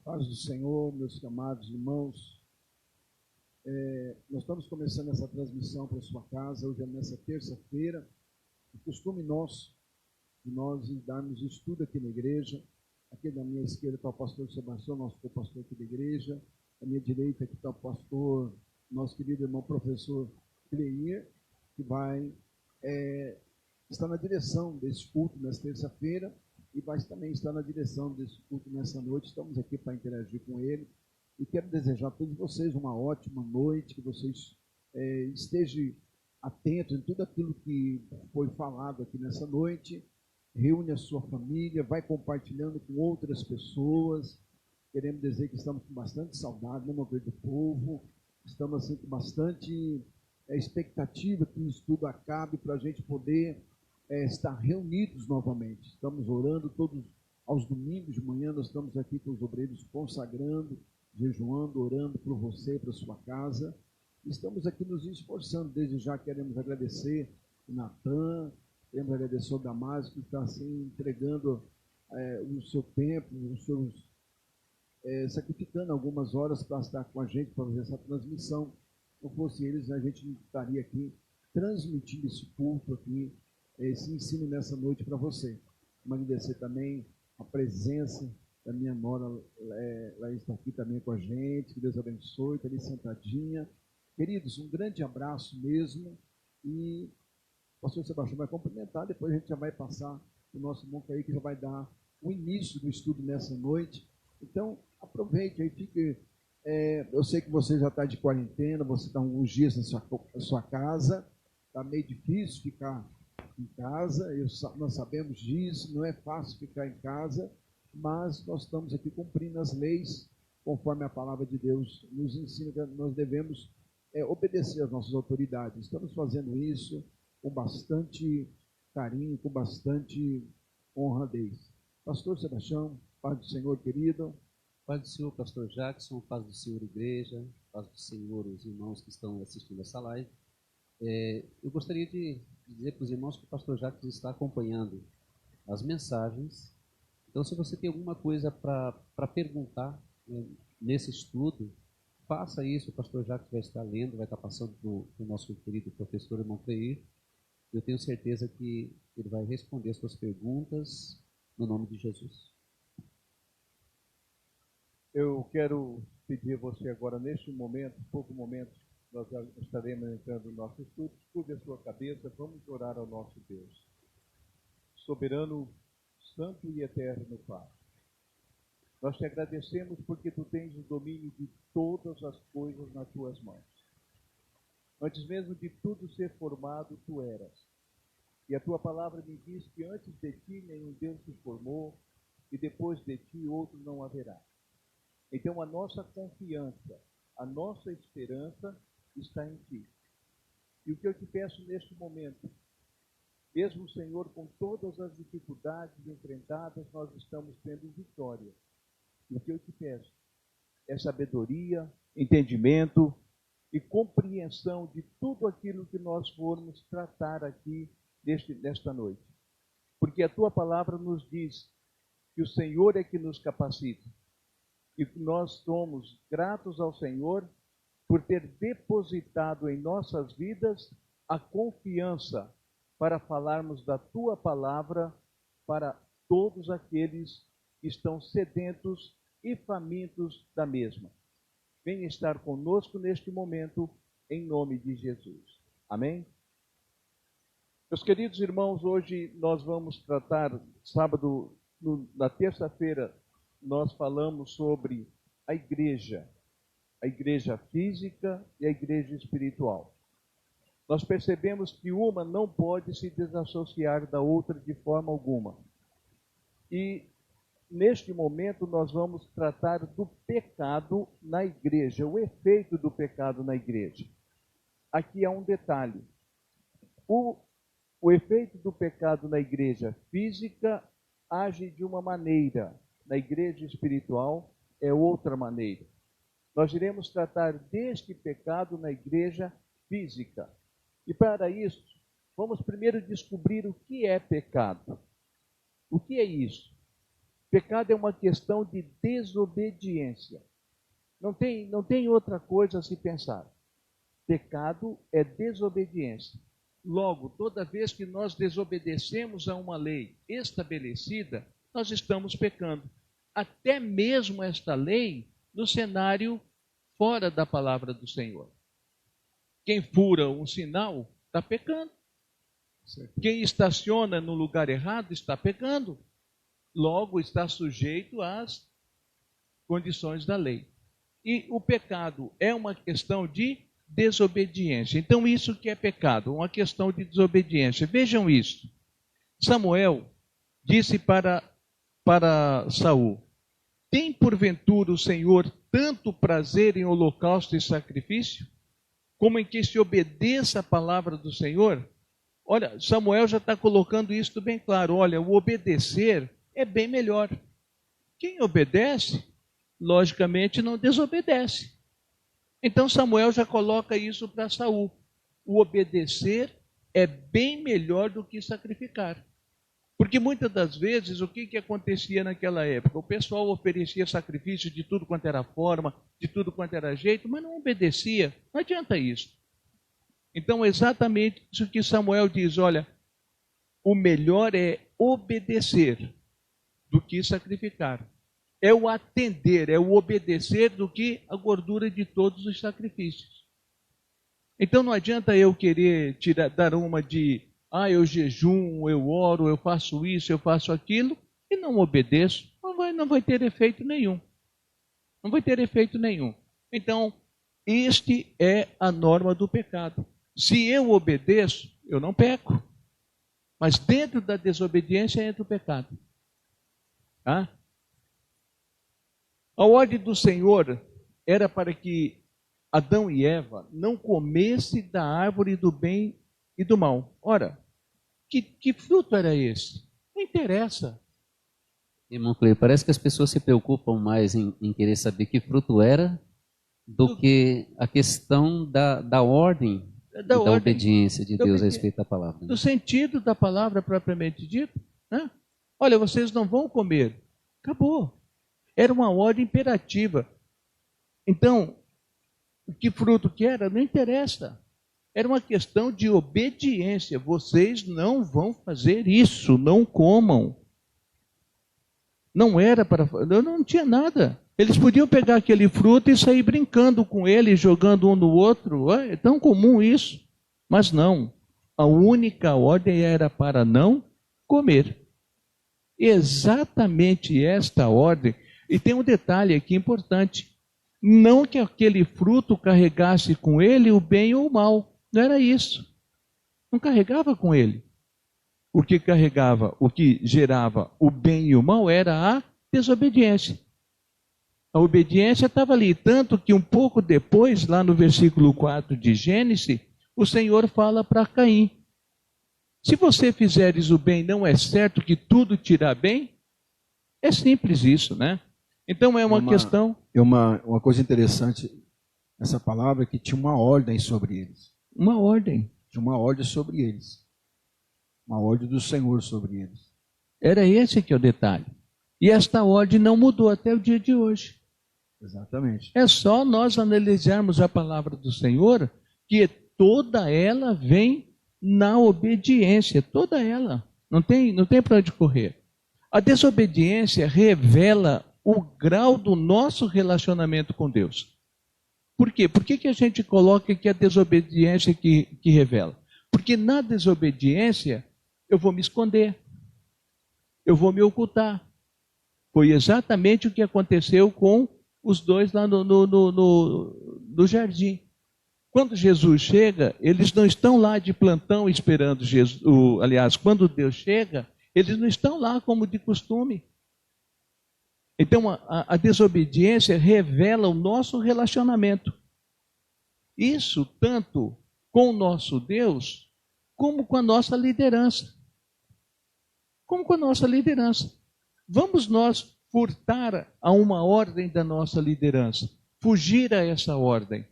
Paz do Senhor, meus amados irmãos. Nós estamos começando essa transmissão para a sua casa, hoje é nessa terça-feira. O costume nosso de nós darmos estudo aqui na igreja. Aqui da minha esquerda está o pastor Sebastião, nosso co-pastor aqui da igreja. À minha direita aqui está o pastor, nosso querido irmão professor Cleir, que vai estar na direção desse culto nessa terça-feira e vai também estar na direção desse culto nessa noite. Estamos aqui para interagir com ele e quero desejar a todos vocês uma ótima noite, que vocês estejam atentos em tudo aquilo que foi falado aqui nessa noite. Reúne a sua família, vai compartilhando com outras pessoas. Queremos dizer que estamos com bastante saudade, né, meu querido povo? Estamos assim, com bastante expectativa que o estudo acabe para a gente poder estar reunidos novamente. Estamos orando todos aos domingos de manhã, nós estamos aqui com os obreiros consagrando, jejuando, orando por você e para sua casa. Estamos aqui nos esforçando, desde já queremos agradecer o Natan, queremos agradecer o Damásio, que está assim entregando o seu tempo, os seus sacrificando algumas horas para estar com a gente, para fazer essa transmissão. Se não fosse eles, a gente não estaria aqui transmitindo esse culto aqui, esse ensino nessa noite para você. Vamos agradecer também a presença da minha nora, ela está aqui também com a gente, que Deus abençoe, está ali sentadinha. Queridos, um grande abraço mesmo, e o pastor Sebastião vai cumprimentar, depois a gente já vai passar o nosso irmão Caí, que já vai dar o início do estudo nessa noite. Então, aproveite aí, fique. Eu sei que você já está de quarentena, você está alguns dias na sua casa, está meio difícil ficar em casa, nós sabemos disso, não é fácil ficar em casa, mas nós estamos aqui cumprindo as leis, conforme a palavra de Deus nos ensina que nós devemos obedecer às nossas autoridades. Estamos fazendo isso com bastante carinho, com bastante honradez. Pastor Sebastião, paz do Senhor, querido. Paz do Senhor, pastor Jackson, paz do Senhor, igreja, paz do Senhor, os irmãos que estão assistindo essa live. Eu gostaria de dizer para os irmãos que o pastor Jackson está acompanhando as mensagens. Então, se você tem alguma coisa para perguntar nesse estudo, faça isso. O pastor Jackson vai estar lendo, vai estar passando para o nosso querido professor irmão Cleir. Eu tenho certeza que ele vai responder as suas perguntas no nome de Jesus. Eu quero pedir a você agora, neste momento, pouco momento, nós já estaremos entrando no nosso estudo. Curve a sua cabeça, vamos orar ao nosso Deus. Soberano, santo e eterno Pai, nós te agradecemos porque tu tens o domínio de todas as coisas nas tuas mãos. Antes mesmo de tudo ser formado, tu eras. E a tua palavra me diz que antes de ti nenhum Deus se formou, e depois de ti outro não haverá. Então a nossa confiança, a nossa esperança está em ti. E o que eu te peço neste momento, mesmo, Senhor, com todas as dificuldades enfrentadas, nós estamos tendo vitória. E o que eu te peço é sabedoria, entendimento e compreensão de tudo aquilo que nós formos tratar aqui nesta noite. Porque a tua palavra nos diz que o Senhor é que nos capacita. E nós somos gratos ao Senhor por ter depositado em nossas vidas a confiança para falarmos da tua palavra para todos aqueles que estão sedentos e famintos da mesma. Venha estar conosco neste momento, em nome de Jesus. Amém? Meus queridos irmãos, hoje nós vamos tratar, sábado, na terça-feira, nós falamos sobre a igreja física e a igreja espiritual. Nós percebemos que uma não pode se desassociar da outra de forma alguma. E neste momento nós vamos tratar do pecado na igreja, o efeito do pecado na igreja. Aqui há um detalhe. O efeito do pecado na igreja física age de uma maneira, na igreja espiritual é outra maneira. Nós iremos tratar deste pecado na igreja física. E para isso, vamos primeiro descobrir o que é pecado. O que é isso? Pecado é uma questão de desobediência. Não tem outra coisa a se pensar. Pecado é desobediência. Logo, toda vez que nós desobedecemos a uma lei estabelecida, nós estamos pecando. Até mesmo esta lei no cenário fora da palavra do Senhor. Quem fura um sinal está pecando. Quem estaciona no lugar errado está pecando. Logo, está sujeito às condições da lei. E o pecado é uma questão de desobediência. Então, isso que é pecado, uma questão de desobediência. Vejam isso. Samuel disse para Saul: tem porventura o Senhor tanto prazer em holocausto e sacrifício, como em que se obedeça a palavra do Senhor? Olha, Samuel já está colocando isso bem claro. Olha, o obedecer é bem melhor. Quem obedece, logicamente não desobedece. Então Samuel já coloca isso para Saul. O obedecer é bem melhor do que sacrificar. Porque muitas das vezes, o que acontecia naquela época? O pessoal oferecia sacrifício de tudo quanto era forma, de tudo quanto era jeito, mas não obedecia. Não adianta isso. Então, exatamente isso que Samuel diz: olha, o melhor é obedecer do que sacrificar. É o atender, é o obedecer do que a gordura de todos os sacrifícios. Então não adianta eu querer dar uma de, eu jejum, eu oro, eu faço isso, eu faço aquilo, e não obedeço. Não vai ter efeito nenhum. Não vai ter efeito nenhum. Então, este é a norma do pecado. Se eu obedeço, eu não peco. Mas dentro da desobediência entra o pecado. Tá? A ordem do Senhor era para que Adão e Eva não comessem da árvore do bem e do mal. Ora, que fruto era esse? Não interessa. Irmão Cleio, parece que as pessoas se preocupam mais em querer saber que fruto era do que a questão da ordem e da obediência de Deus a respeito da palavra. Do sentido da palavra propriamente dito. Né? Olha, vocês não vão comer. Acabou. Era uma ordem imperativa. Então, que fruto que era? Não interessa. Era uma questão de obediência. Vocês não vão fazer isso, não comam. Não era para... Não tinha nada. Eles podiam pegar aquele fruto e sair brincando com ele, jogando um no outro. É tão comum isso. Mas não. A única ordem era para não comer. Exatamente esta ordem. E tem um detalhe aqui importante. Não que aquele fruto carregasse com ele o bem ou o mal. Não era isso. Não carregava com ele. O que carregava, o que gerava o bem e o mal era a desobediência. A obediência estava ali. Tanto que um pouco depois, lá no versículo 4 de Gênesis, o Senhor fala para Caim: se você fizeres o bem, não é certo que tudo te irá bem? É simples isso, né? Então é uma questão... É uma coisa interessante, essa palavra, que tinha uma ordem sobre eles. Uma ordem. Tinha uma ordem sobre eles. Uma ordem do Senhor sobre eles. Era esse que é o detalhe. E esta ordem não mudou até o dia de hoje. Exatamente. É só nós analisarmos a palavra do Senhor, que toda ela vem na obediência. Toda ela. Não tem para onde correr. A desobediência revela o grau do nosso relacionamento com Deus. Por quê? Por que a gente coloca que a desobediência que revela? Porque na desobediência eu vou me esconder, eu vou me ocultar. Foi exatamente o que aconteceu com os dois lá no jardim. Quando Jesus chega, eles não estão lá de plantão esperando Jesus. Aliás, quando Deus chega, eles não estão lá como de costume. Então, a desobediência revela o nosso relacionamento. Isso tanto com o nosso Deus, como com a nossa liderança. Como com a nossa liderança. Vamos nós furtar a uma ordem da nossa liderança, fugir a essa ordem.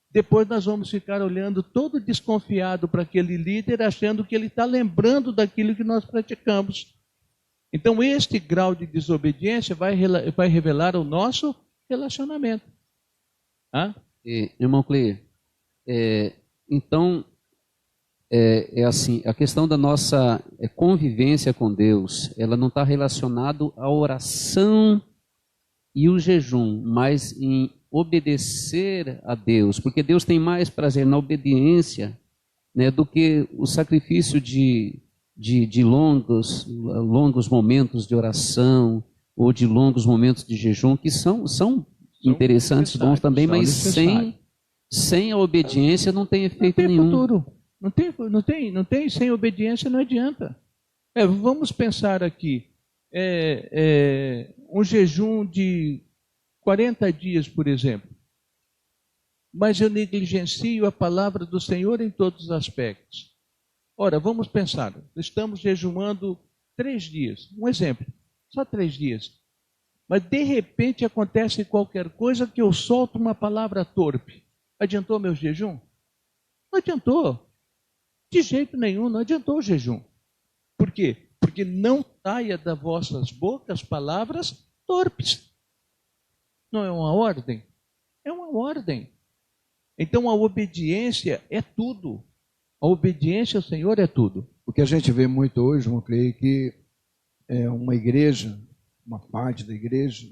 Depois nós vamos ficar olhando todo desconfiado para aquele líder, achando que ele está lembrando daquilo que nós praticamos. Então, este grau de desobediência vai revelar o nosso relacionamento. Irmão Cleir, então, assim, a questão da nossa convivência com Deus, ela não está relacionada à oração e o jejum, mas em obedecer a Deus, porque Deus tem mais prazer na obediência, né, do que o sacrifício de longos momentos de oração ou de longos momentos de jejum, que são interessantes, bons também, mas sem a obediência não tem efeito nenhum. Futuro. Não tem, sem obediência não adianta. Vamos pensar aqui, um jejum de 40 dias, por exemplo, mas eu negligencio a palavra do Senhor em todos os aspectos. Ora, vamos pensar, estamos jejuando 3 dias, um exemplo, só 3 dias, mas de repente acontece qualquer coisa que eu solto uma palavra torpe. Adiantou meu jejum? Não adiantou. De jeito nenhum, não adiantou o jejum. Por quê? Porque não saia das vossas bocas palavras torpes. Não é uma ordem? É uma ordem. Então a obediência é tudo. A obediência ao Senhor é tudo. O que a gente vê muito hoje, eu creio que é uma igreja, uma parte da igreja,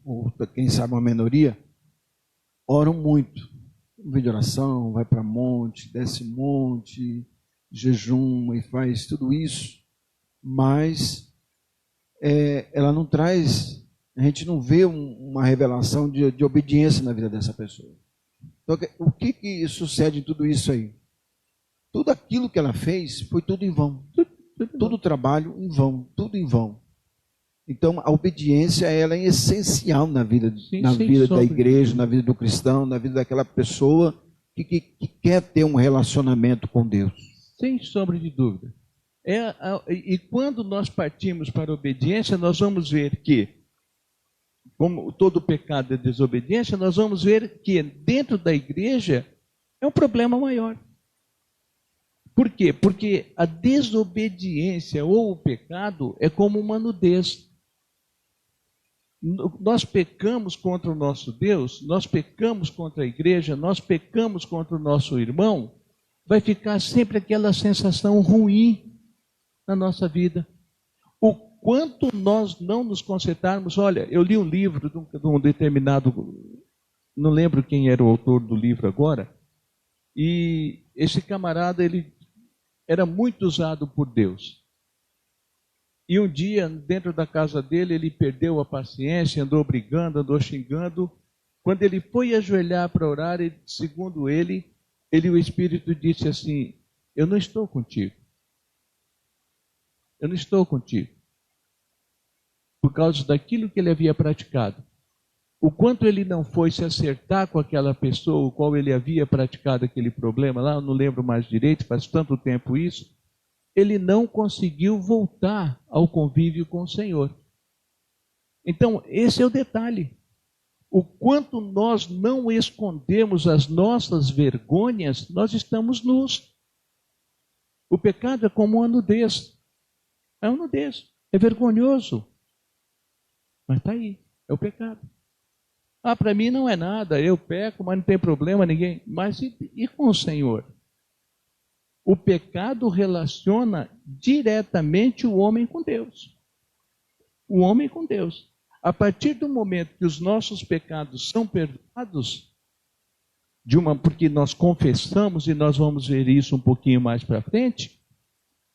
ou quem sabe uma minoria, oram muito. Vem de oração, vai para monte, desce monte, jejum e faz tudo isso, mas ela não traz, a gente não vê uma revelação de obediência na vida dessa pessoa. Então, o que sucede em tudo isso aí? Tudo aquilo que ela fez foi tudo em vão. Todo o trabalho em vão, tudo em vão. Então, a obediência ela é essencial na vida da igreja, na vida do cristão, na vida daquela pessoa que quer ter um relacionamento com Deus. Sem sombra de dúvida. E quando nós partimos para a obediência, nós vamos ver que, como todo pecado é desobediência, nós vamos ver que dentro da igreja é um problema maior. Por quê? Porque a desobediência ou o pecado é como uma nudez. Nós pecamos contra o nosso Deus, nós pecamos contra a igreja, nós pecamos contra o nosso irmão, vai ficar sempre aquela sensação ruim na nossa vida. O quanto nós não nos consertarmos, olha, eu li um livro de um determinado, não lembro quem era o autor do livro agora, e esse camarada, ele era muito usado por Deus. E um dia, dentro da casa dele, ele perdeu a paciência, andou brigando, andou xingando. Quando ele foi ajoelhar para orar, segundo ele, o Espírito disse assim, eu não estou contigo. Eu não estou contigo. Por causa daquilo que ele havia praticado. O quanto ele não foi se acertar com aquela pessoa, o qual ele havia praticado aquele problema lá, eu não lembro mais direito, faz tanto tempo isso, ele não conseguiu voltar ao convívio com o Senhor. Então, esse é o detalhe. O quanto nós não escondemos as nossas vergonhas, nós estamos nus. O pecado é como uma nudez. É uma nudez. É vergonhoso. Mas está aí. É o pecado. Para mim não é nada. Eu peco, mas não tem problema ninguém. Mas e com o Senhor? O pecado relaciona diretamente o homem com Deus. O homem com Deus. A partir do momento que os nossos pecados são perdoados, porque nós confessamos, e nós vamos ver isso um pouquinho mais para frente,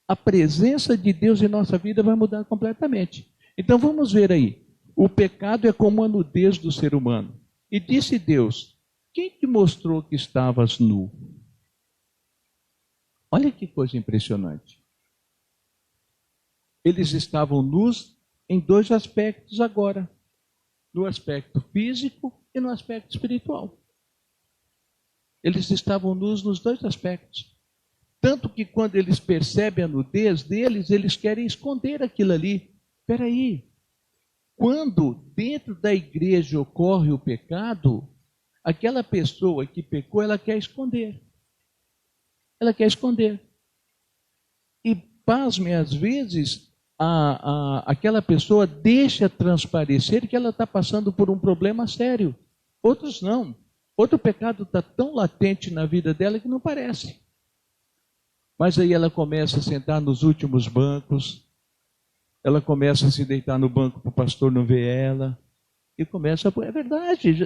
a presença de Deus em nossa vida vai mudar completamente. Então vamos ver aí. O pecado é como a nudez do ser humano. E disse Deus, quem te mostrou que estavas nu? Olha que coisa impressionante. Eles estavam nus em 2 aspectos agora. No aspecto físico e no aspecto espiritual. Eles estavam nus nos 2 aspectos. Tanto que quando eles percebem a nudez deles, eles querem esconder aquilo ali. Espera aí. Quando dentro da igreja ocorre o pecado, aquela pessoa que pecou, ela quer esconder. Ela quer esconder. E, pasme, às vezes, aquela pessoa deixa transparecer que ela está passando por um problema sério. Outros não. Outro pecado está tão latente na vida dela que não parece. Mas aí ela começa a sentar nos últimos bancos, ela começa a se deitar no banco para o pastor não ver ela, e começa a... É verdade.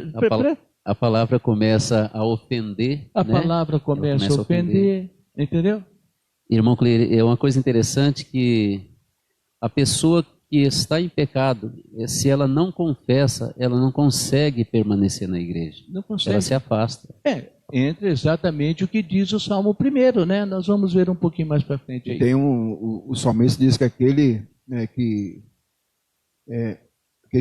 A palavra começa a ofender. A né? palavra começa a ofender, entendeu? Irmão Cleire, é uma coisa interessante que a pessoa que está em pecado, se ela não confessa, ela não consegue permanecer na igreja. Não consegue. Ela se afasta. Entra exatamente o que diz o Salmo 1, né? Nós vamos ver um pouquinho mais para frente aí. Tem o salmista diz que aquele, né, aquele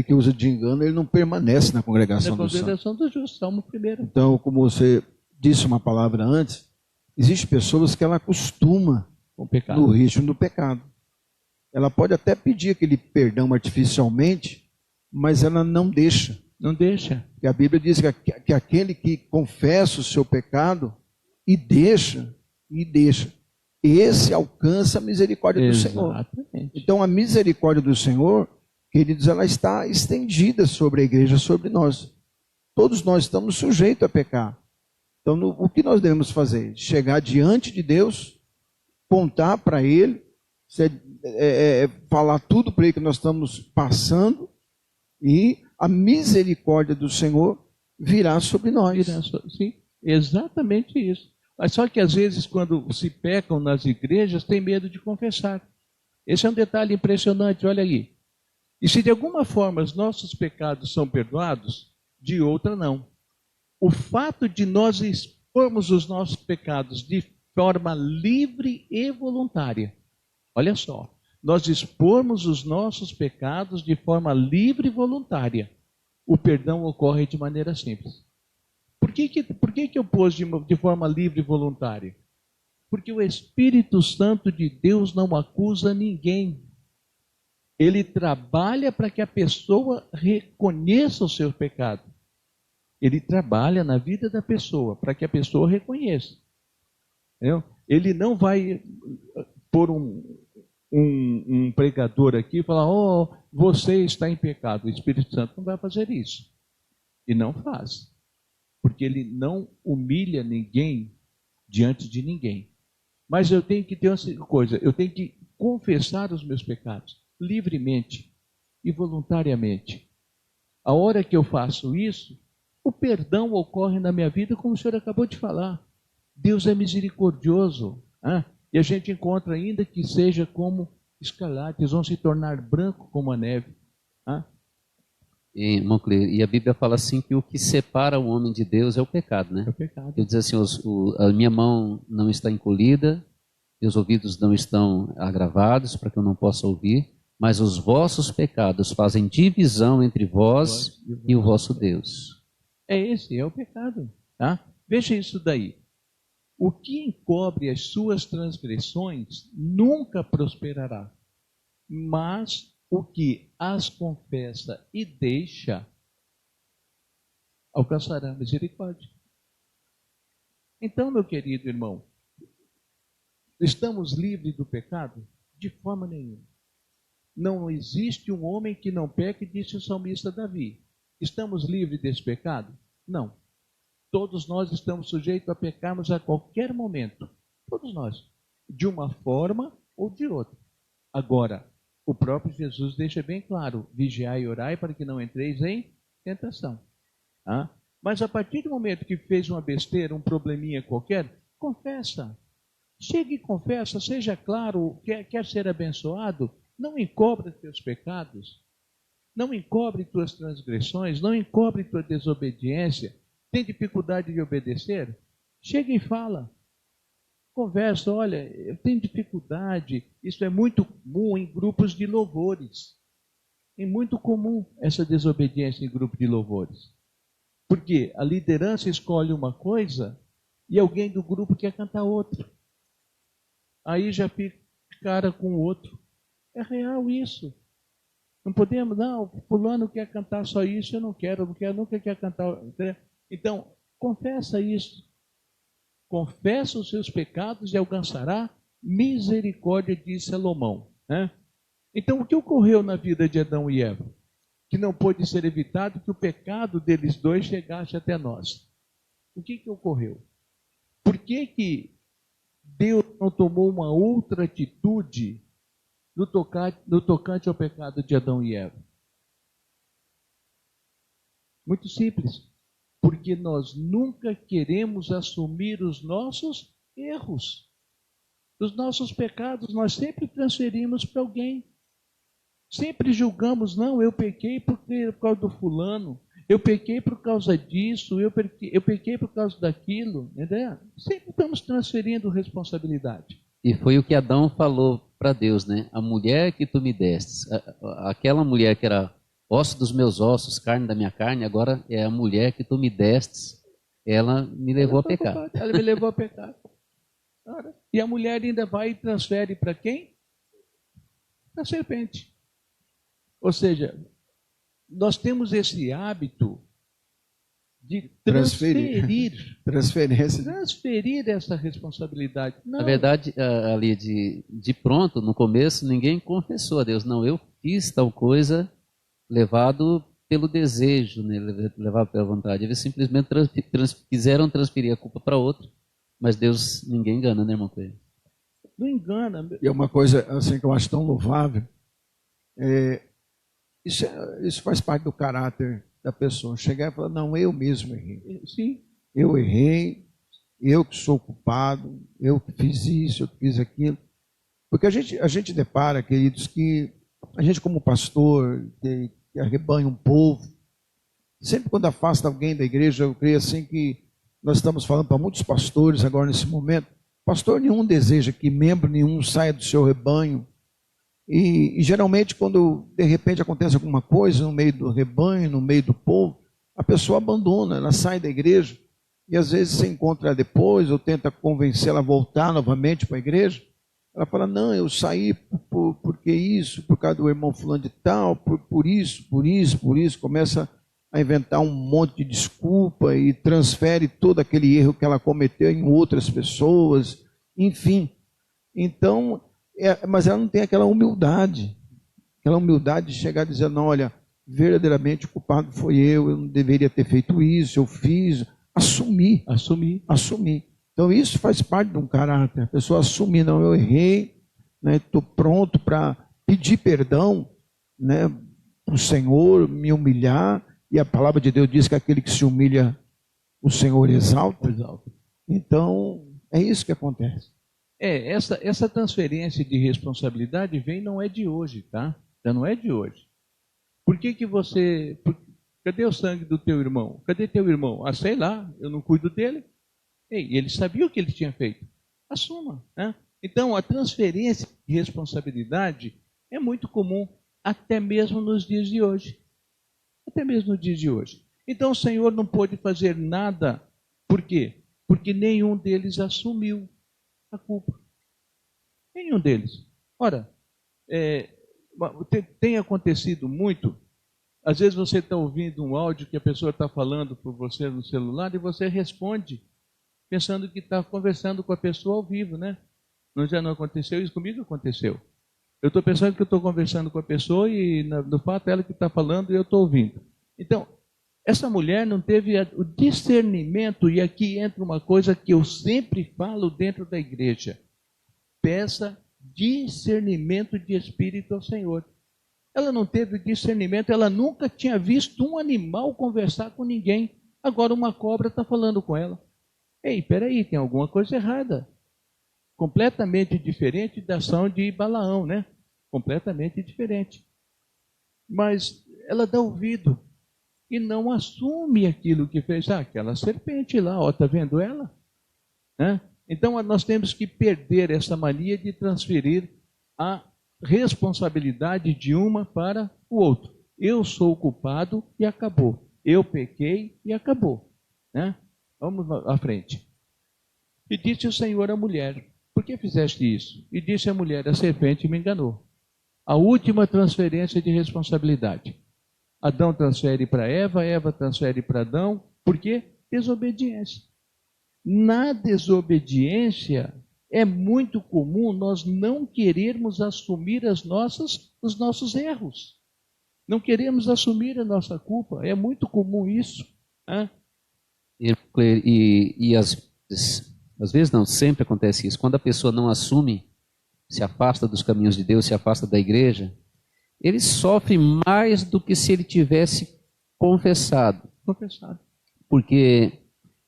que usa de engano, ele não permanece na congregação dos santos. Na congregação do justo, Salmo 1. Então, como você disse uma palavra antes, existem pessoas que ela acostuma no ritmo do pecado. Ela pode até pedir aquele perdão artificialmente, mas ela não deixa. Não deixa. Porque a Bíblia diz que aquele que confessa o seu pecado e deixa, esse alcança a misericórdia do Senhor. Então a misericórdia do Senhor, queridos, ela está estendida sobre a igreja, sobre nós. Todos nós estamos sujeitos a pecar. Então o que nós devemos fazer? Chegar diante de Deus, contar para Ele, falar tudo para Ele que nós estamos passando, e a misericórdia do Senhor virá sobre nós. Sim, exatamente isso. Mas só que às vezes quando se pecam nas igrejas, tem medo de confessar. Esse é um detalhe impressionante, olha aí. E se de alguma forma os nossos pecados são perdoados, de outra não. O fato de nós expormos os nossos pecados de forma livre e voluntária, olha só, nós expormos os nossos pecados de forma livre e voluntária, o perdão ocorre de maneira simples. Por que eu pus de forma livre e voluntária? Porque o Espírito Santo de Deus não acusa ninguém. Ele trabalha para que a pessoa reconheça o seu pecado. Ele trabalha na vida da pessoa para que a pessoa reconheça. Entendeu? Ele não vai pôr um pregador aqui e falar: oh, você está em pecado. O Espírito Santo não vai fazer isso. E não faz. Porque ele não humilha ninguém diante de ninguém. Mas eu tenho que ter uma coisa, eu tenho que confessar os meus pecados livremente e voluntariamente. A hora que eu faço isso, o perdão ocorre na minha vida, como o senhor acabou de falar. Deus é misericordioso. E a gente encontra ainda que seja como escarlates, vão se tornar branco como a neve. E a Bíblia fala assim que o que separa o homem de Deus é o pecado, né? É o pecado. Ele diz assim, a minha mão não está encolhida, meus ouvidos não estão agravados para que eu não possa ouvir, mas os vossos pecados fazem divisão entre vós e o vosso Deus. Esse é o pecado. Tá? Veja isso daí. O que encobre as suas transgressões nunca prosperará, mas o que as confessa e deixa alcançará misericórdia. Então, meu querido irmão, estamos livres do pecado? De forma nenhuma. Não existe um homem que não peque, disse o salmista Davi. Estamos livres desse pecado? Não. Todos nós estamos sujeitos a pecarmos a qualquer momento. Todos nós. De uma forma ou de outra. Agora, o próprio Jesus deixa bem claro: vigiai e orai para que não entreis em tentação. Mas a partir do momento que fez uma besteira, um probleminha qualquer, confessa. Chega e confessa, seja claro, quer ser abençoado, não encobre teus pecados, não encobre tuas transgressões, não encobre tua desobediência. Tem dificuldade de obedecer? Chega e fala. Conversa, olha, eu tenho dificuldade. Isso é muito comum em grupos de louvores. É muito comum essa desobediência em grupo de louvores. Porque a liderança escolhe uma coisa e alguém do grupo quer cantar outra. Aí já fica cara com o outro. É real isso. Não podemos, não, fulano quer cantar só isso, eu não quero, nunca quer cantar. Então, confessa isso. Confessa os seus pecados e alcançará misericórdia, diz Salomão. Então, o que ocorreu na vida de Adão e Eva? Que não pôde ser evitado que o pecado deles dois chegasse até nós. O que ocorreu? Por que Deus não tomou uma outra atitude no tocante ao pecado de Adão e Eva? Muito simples. Porque nós nunca queremos assumir os nossos erros. Os nossos pecados nós sempre transferimos para alguém. Sempre julgamos, não, eu pequei por causa do fulano, eu pequei por causa disso, eu pequei por causa daquilo. Entendeu? Sempre estamos transferindo responsabilidade. E foi o que Adão falou para Deus, né? A mulher que tu me destes, aquela mulher que era osso dos meus ossos, carne da minha carne, agora é a mulher que tu me destes, ela me levou a pecar. Ela me levou a pecar. E a mulher ainda vai e transfere para quem? Para a serpente. Ou seja, nós temos esse hábito de transferir essa responsabilidade. Não. Na verdade, ali de pronto, no começo, ninguém confessou a Deus. Não, eu fiz tal coisa levado pelo desejo, né? Levado pela vontade. Eles simplesmente quiseram transferir a culpa para outro, mas Deus, ninguém engana, né, irmão Coelho? Não engana. E é uma coisa assim que eu acho tão louvável. Isso faz parte do caráter da pessoa. Chegar e falar, não, eu mesmo errei. Sim. Eu errei, eu que sou culpado, eu que fiz isso, eu que fiz aquilo. Porque a gente depara, queridos, que a gente como pastor, que arrebanha um povo, sempre quando afasta alguém da igreja, eu creio assim que nós estamos falando para muitos pastores agora nesse momento, pastor nenhum deseja que membro nenhum saia do seu rebanho. E geralmente quando de repente acontece alguma coisa no meio do rebanho, no meio do povo, a pessoa abandona, ela sai da igreja e às vezes se encontra depois ou tenta convencê-la a voltar novamente para a igreja. Ela fala, não, eu saí porque isso, por causa do irmão fulano de tal, por isso, começa a inventar um monte de desculpa e transfere todo aquele erro que ela cometeu em outras pessoas, enfim. Então, mas ela não tem aquela humildade de chegar e dizer, não, olha, verdadeiramente o culpado foi eu não deveria ter feito isso, eu fiz, assumir. Então isso faz parte de um caráter, a pessoa assumir, não, eu errei, estou pronto para pedir perdão, né, para o Senhor, me humilhar, e a palavra de Deus diz que aquele que se humilha, o Senhor exalta. Então, é isso que acontece. Essa transferência de responsabilidade não é de hoje, tá? Já não é de hoje. Por que você... Cadê o sangue do teu irmão? Cadê teu irmão? Ah, sei lá, eu não cuido dele. Ele sabia o que ele tinha feito. Assuma, né? Então, a transferência de responsabilidade é muito comum, até mesmo nos dias de hoje. Então, o Senhor não pôde fazer nada. Por quê? Porque nenhum deles assumiu a culpa. Nenhum deles. Ora, tem acontecido muito. Às vezes você está ouvindo um áudio que a pessoa está falando por você no celular e você responde pensando que está conversando com a pessoa ao vivo, né? Já não aconteceu isso comigo? Aconteceu. Eu estou pensando que eu estou conversando com a pessoa e, no fato, ela que está falando e eu estou ouvindo. Então, essa mulher não teve o discernimento, e aqui entra uma coisa que eu sempre falo dentro da igreja. Peça discernimento de espírito ao Senhor. Ela não teve discernimento, ela nunca tinha visto um animal conversar com ninguém. Agora uma cobra está falando com ela. Ei, peraí, tem alguma coisa errada. Completamente diferente da ação de Balaão, né? Completamente diferente. Mas ela dá ouvido e não assume aquilo que fez. Aquela serpente lá, está vendo ela? Né? Então nós temos que perder essa mania de transferir a responsabilidade de uma para o outro. Eu sou o culpado e acabou. Eu pequei e acabou. Né? Vamos à frente. E disse o Senhor à mulher, por que fizeste isso? E disse a mulher, a serpente me enganou. A última transferência de responsabilidade. Adão transfere para Eva, Eva transfere para Adão. Por quê? Desobediência. Na desobediência, é muito comum nós não querermos assumir os nossos erros. Não queremos assumir a nossa culpa. É muito comum isso. Né? E às vezes não, sempre acontece isso. Quando a pessoa não assume, se afasta dos caminhos de Deus, se afasta da igreja, ele sofre mais do que se ele tivesse confessado. Porque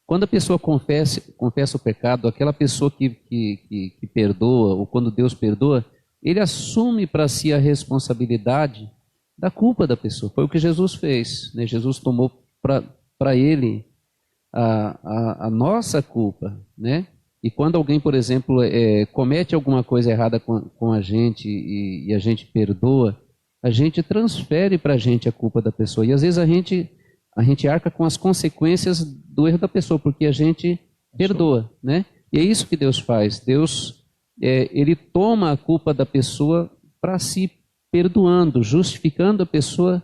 quando a pessoa confessa o pecado, aquela pessoa que perdoa, ou quando Deus perdoa, ele assume para si a responsabilidade da culpa da pessoa. Foi o que Jesus fez. Né? Jesus tomou para ele a nossa culpa. Né? E quando alguém, por exemplo, comete alguma coisa errada com a gente e a gente perdoa, a gente transfere para a gente a culpa da pessoa. E às vezes a gente arca com as consequências do erro da pessoa, porque a gente perdoa, né? E é isso que Deus faz. Deus, ele toma a culpa da pessoa para si, perdoando, justificando a pessoa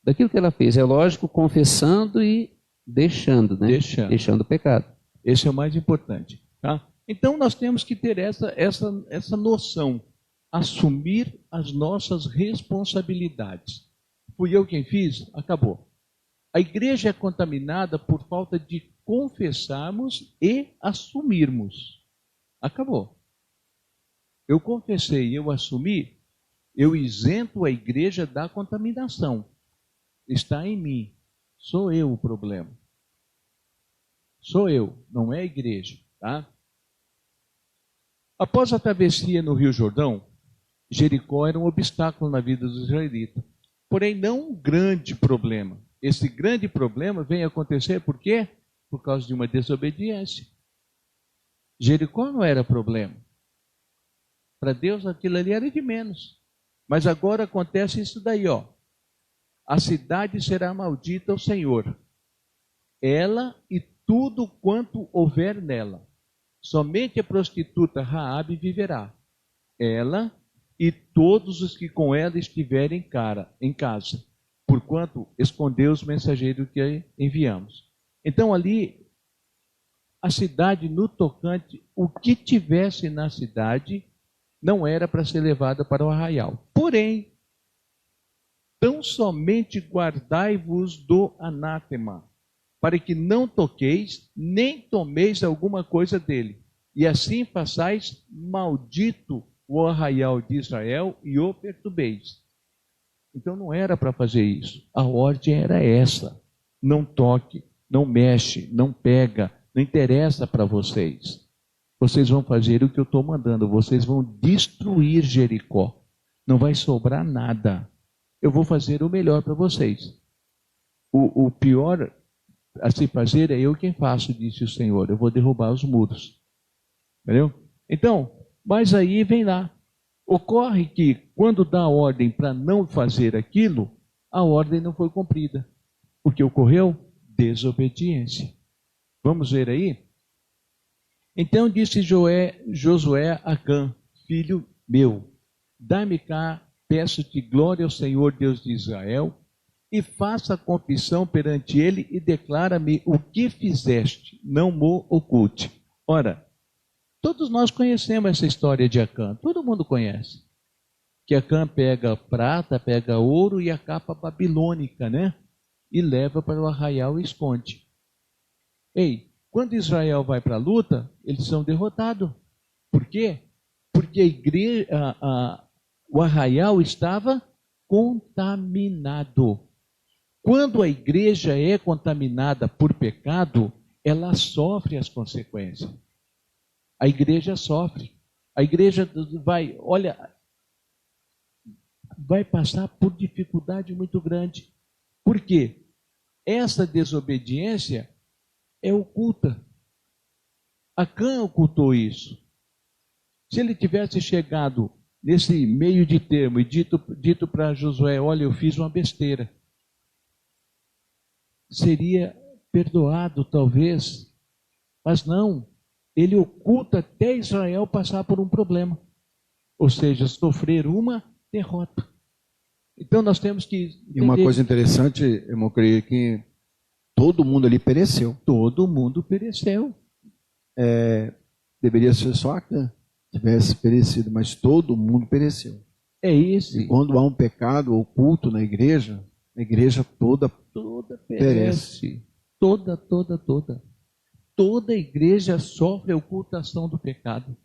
daquilo que ela fez. É lógico, confessando e deixando, né? Deixando o pecado. Esse é o mais importante, tá? Então nós temos que ter essa noção, assumir as nossas responsabilidades. Fui eu quem fiz? Acabou. A igreja é contaminada por falta de confessarmos e assumirmos. Acabou. Eu confessei, eu assumi, eu isento a igreja da contaminação. Está em mim. Sou eu o problema. Sou eu, não é a igreja, tá? Após a travessia no Rio Jordão, Jericó era um obstáculo na vida dos israelitas. Porém, não um grande problema. Esse grande problema vem acontecer por quê? Por causa de uma desobediência. Jericó não era problema. Para Deus aquilo ali era de menos. Mas agora acontece isso daí, ó. A cidade será maldita ao Senhor, ela e tudo quanto houver nela. Somente a prostituta Raabe viverá, ela e todos os que com ela estiverem em casa, porquanto escondeu os mensageiros que enviamos. Então ali, a cidade no tocante, o que tivesse na cidade, não era para ser levada para o arraial. Porém, tão somente guardai-vos do anátema, para que não toqueis, nem tomeis alguma coisa dele, e assim façais maldito o arraial de Israel e o perturbeis. Então não era para fazer isso. A ordem era essa. Não toque, não mexe, não pega, não interessa para vocês. Vocês vão fazer o que eu estou mandando, vocês vão destruir Jericó. Não vai sobrar nada. Eu vou fazer o melhor para vocês. O pior a se fazer é eu quem faço, disse o Senhor. Eu vou derrubar os muros. Entendeu? Então, mas aí vem lá. Ocorre que quando dá a ordem para não fazer aquilo, a ordem não foi cumprida. O que ocorreu? Desobediência. Vamos ver aí? Então disse Josué a Acã, filho meu, dá-me cá, peço-te glória ao Senhor Deus de Israel, e faça confissão perante ele e declara-me o que fizeste, não mo oculte. Ora, todos nós conhecemos essa história de Acã, todo mundo conhece. Que Acã pega prata, pega ouro e a capa babilônica, né? E leva para o arraial e esconde. Ei, quando Israel vai para a luta, eles são derrotados. Por quê? Porque o arraial estava contaminado. Quando a igreja é contaminada por pecado, ela sofre as consequências. A igreja sofre. A igreja vai passar por dificuldade muito grande. Por quê? Essa desobediência é oculta. Acã ocultou isso. Se ele tivesse chegado nesse meio de termo e dito para Josué, olha, eu fiz uma besteira, seria perdoado talvez, mas não, ele oculta até Israel passar por um problema, ou seja, sofrer uma derrota. Então nós temos que entender. E uma coisa interessante, irmão, creio que todo mundo ali pereceu. Todo mundo pereceu. Deveria ser só Acã. tivesse perecido, mas todo mundo pereceu. É esse. E quando há um pecado oculto na igreja, a igreja toda perece. Toda. Toda igreja sofre a ocultação do pecado.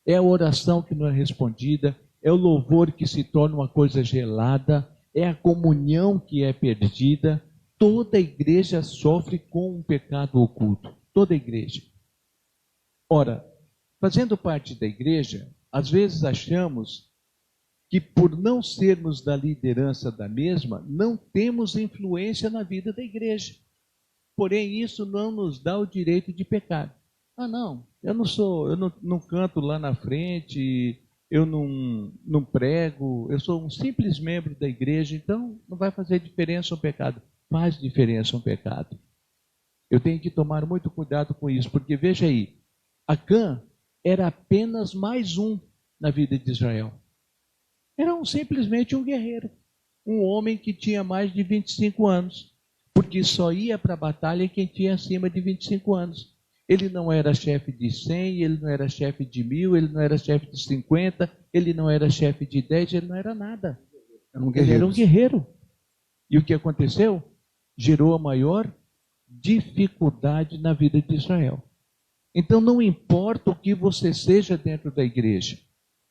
É a oração que não é respondida, é o louvor que se torna uma coisa gelada, é a comunhão que é perdida. Toda igreja sofre com um pecado oculto. Toda igreja. Ora, fazendo parte da igreja, às vezes achamos que por não sermos da liderança da mesma, não temos influência na vida da igreja. Porém, isso não nos dá o direito de pecar. Ah, não, eu não canto lá na frente, eu não prego, eu sou um simples membro da igreja, então não vai fazer diferença um pecado. Faz diferença um pecado. Eu tenho que tomar muito cuidado com isso, porque veja aí, Acã era apenas mais um na vida de Israel. Era simplesmente um guerreiro, um homem que tinha mais de 25 anos, porque só ia para a batalha quem tinha acima de 25 anos. Ele não era chefe de 100, ele não era chefe de 1000, ele não era chefe de 50, ele não era chefe de 10, ele não era nada. Ele era um guerreiro. E o que aconteceu? Gerou a maior dificuldade na vida de Israel. Então não importa o que você seja dentro da igreja,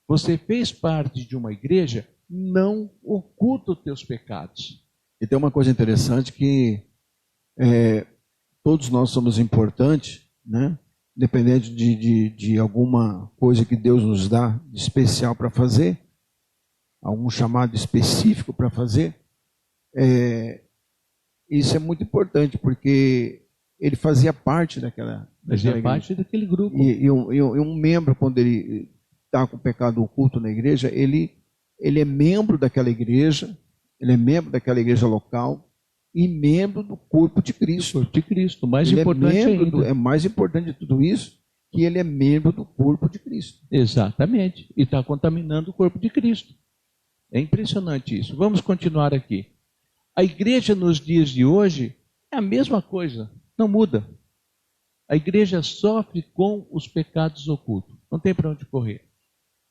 você fez parte de uma igreja, não oculta os teus pecados. E tem uma coisa interessante que todos nós somos importantes, né? Independente de alguma coisa que Deus nos dá de especial para fazer, algum chamado específico para fazer, isso é muito importante, porque ele fazia parte daquela parte daquele grupo. E um membro, quando ele está com pecado oculto na igreja, ele é membro daquela igreja, ele é membro daquela igreja local e membro do corpo de Cristo. De Cristo, mais importante ainda. É mais importante de tudo isso, que ele é membro do corpo de Cristo. Exatamente. E está contaminando o corpo de Cristo. É impressionante isso. Vamos continuar aqui. A igreja nos dias de hoje é a mesma coisa, não muda. A igreja sofre com os pecados ocultos. Não tem para onde correr.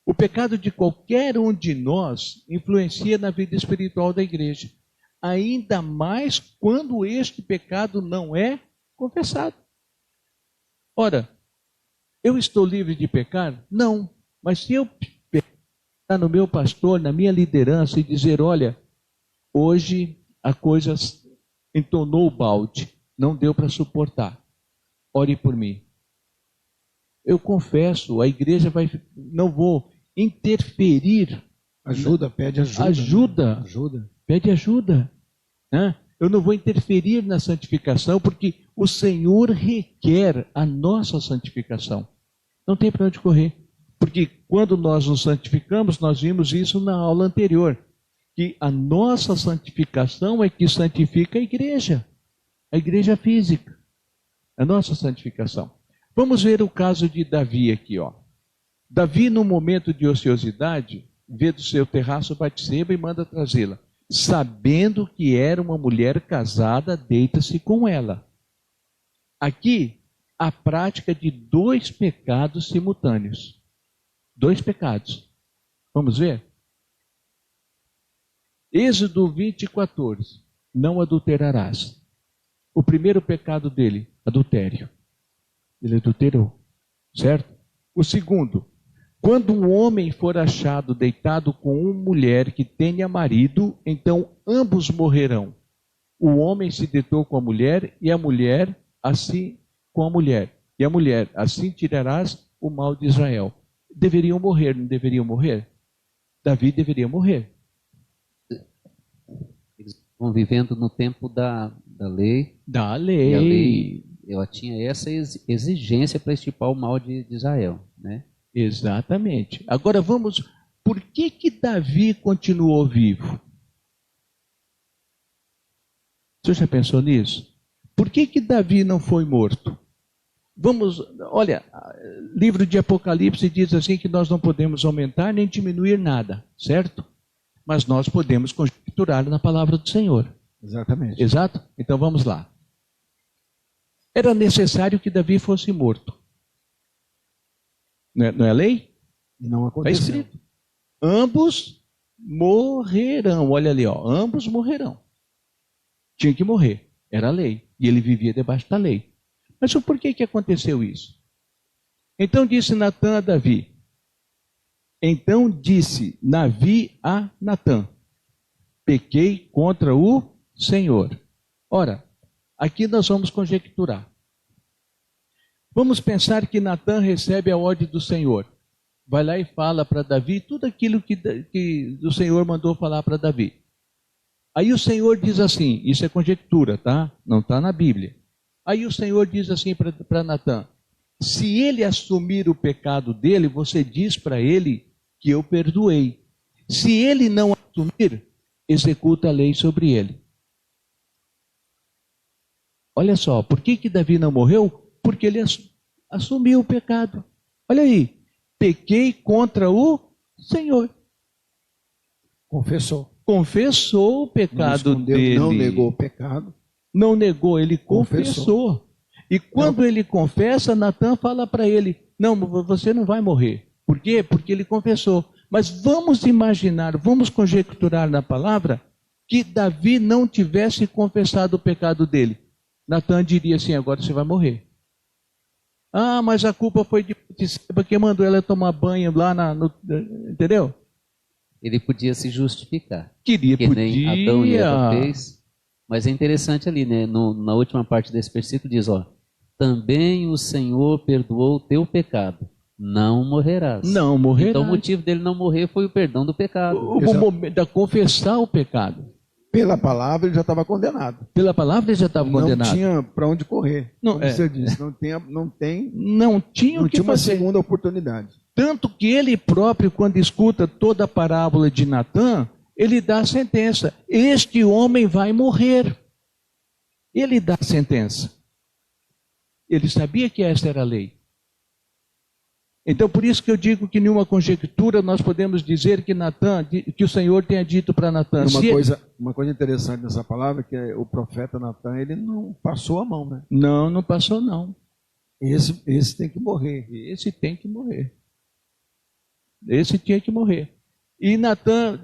O pecado de qualquer um de nós influencia na vida espiritual da igreja. Ainda mais quando este pecado não é confessado. Ora, eu estou livre de pecar? Não. Mas se eu pecar no meu pastor, na minha liderança e dizer, olha, hoje a coisa entornou o balde, não deu para suportar. Ore por mim. Eu confesso, a igreja não vou interferir. Pede ajuda. Ajuda. Pede ajuda. Né? Eu não vou interferir na santificação, porque o Senhor requer a nossa santificação. Não tem para onde correr. Porque quando nós nos santificamos, nós vimos isso na aula anterior, que a nossa santificação é que santifica a igreja física. A nossa santificação. Vamos ver o caso de Davi aqui, ó. Davi, no momento de ociosidade, vê do seu terraço Batseba e manda trazê-la. Sabendo que era uma mulher casada, deita-se com ela. Aqui, a prática de 2 pecados simultâneos. 2 pecados. Vamos ver? Êxodo 20:14. Não adulterarás. O primeiro pecado dele, adultério. Ele adulterou, certo? O segundo, quando um homem for achado deitado com uma mulher que tenha marido, então ambos morrerão. O homem se deitou com a mulher e a mulher assim com a mulher. E a mulher, assim tirarás o mal de Israel. Deveriam morrer, não deveriam morrer? Davi deveria morrer. Eles estão vivendo no tempo da lei. Da lei. E a lei, ela tinha essa exigência para extirpar o mal de Israel, né? Exatamente. Agora vamos, por que Davi continuou vivo? Você já pensou nisso? Por que Davi não foi morto? Vamos, olha, livro de Apocalipse diz assim que nós não podemos aumentar nem diminuir nada, certo? Mas nós podemos conjecturar na palavra do Senhor. Exatamente. Exato? Então vamos lá. Era necessário que Davi fosse morto. Não é lei? E não Está aconteceu. escrito. Ambos morrerão. Olha ali, ó, ambos morrerão. Tinha que morrer. Era a lei. E ele vivia debaixo da lei. Mas por que aconteceu isso? Então disse Natã a Davi. Então disse Davi a Natã: pequei contra o Senhor. Ora, aqui nós vamos conjecturar. Vamos pensar que Natã recebe a ordem do Senhor. Vai lá e fala para Davi tudo aquilo que o Senhor mandou falar para Davi. Aí o Senhor diz assim, isso é conjectura, tá? Não está na Bíblia. Aí o Senhor diz assim para Natã: se ele assumir o pecado dele, você diz para ele que eu perdoei. Se ele não assumir, executa a lei sobre ele. Olha só, por que Davi não morreu? Porque ele assumiu o pecado. Olha aí, pequei contra o Senhor. Confessou o pecado dele. Não negou o pecado. Não negou, ele confessou. E quando ele confessa, Natã fala para ele: não, você não vai morrer. Por quê? Porque ele confessou. Mas vamos imaginar, vamos conjecturar na palavra que Davi não tivesse confessado o pecado dele. Natã diria assim: agora você vai morrer. Ah, mas a culpa foi de Betseba, que mandou ela tomar banho lá entendeu? Ele podia se justificar. Podia. Nem Adão e Eva fez. Mas é interessante ali, né? Na última parte desse versículo diz, ó: também o Senhor perdoou o teu pecado, não morrerás. Não morrerás. Então o motivo dele não morrer foi o perdão do pecado. O momento de confessar o pecado. Pela palavra ele já estava condenado. Pela palavra ele já estava condenado. Não tinha para onde correr. Não, como você disse, não tinha o que uma fazer. Segunda oportunidade. Tanto que ele próprio, quando escuta toda a parábola de Natã, ele dá a sentença: este homem vai morrer. Ele dá a sentença. Ele sabia que esta era a lei. Então, por isso que eu digo que nenhuma conjectura nós podemos dizer que o Senhor tenha dito para Natã. Uma coisa interessante nessa palavra é que o profeta Natã, ele não passou a mão, né? Não passou não. Esse tem que morrer. Esse tem que morrer. Esse tinha que morrer. E Natã,